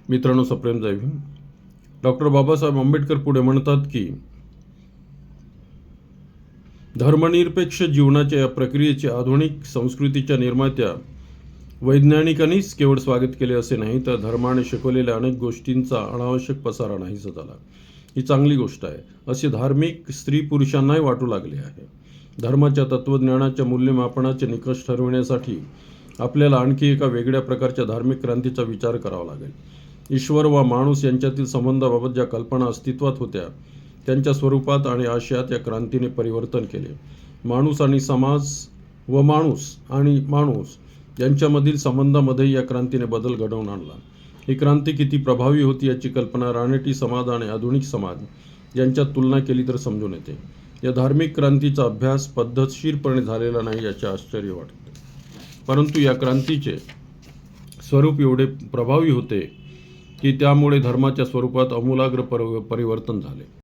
मित्रांनो, सप्रेम जय भीम. डॉक्टर बाबासाहेब आंबेडकर पुढे म्हणतात की धर्मनिरपेक्ष जीवनाच्या या प्रक्रियेचे आधुनिक संस्कृतीच्या निर्मात्या वैज्ञानिकांनीच केवळ स्वागत केले असे नाही, तर धर्माने शिकवलेल्या अनेक गोष्टींचा अनावश्यक पसारा नाहीसा झाला. ही चांगली गोष्ट आहे असे धार्मिक स्त्री पुरुषांनाही वाटू लागले आहे. धर्माच्या तत्त्वज्ञानाच्या मूल्यमापनाचे निकष ठरविण्यासाठी आपल्याला आणखी एका वेगळ्या प्रकारच्या धार्मिक क्रांतीचा विचार करावा लागेल. ईश्वर व माणूस यांच्यातील संबंधाबाबत ज्या कल्पना अस्तित्वात होत्या त्यांच्या स्वरूपात आणि आशयात या क्रांतीने परिवर्तन केले. माणूस आणि समाज व माणूस यांच्यामधील संबंधामध्ये या क्रांतीने बदल घडवून आणला. ही क्रांती किती प्रभावी होती याची कल्पना रानटी समाज आणि आधुनिक समाज यांच्यात तुलना केली तर समजून येते. या धार्मिक क्रांतीचा अभ्यास पद्धतशीरपणे झालेला नाही याचे आश्चर्य वाटते, परंतु या क्रांतीचे स्वरूप एवढे प्रभावी होते की त्यामुळे धर्माच्या स्वरूपात आमूलाग्र परिवर्तन झाले.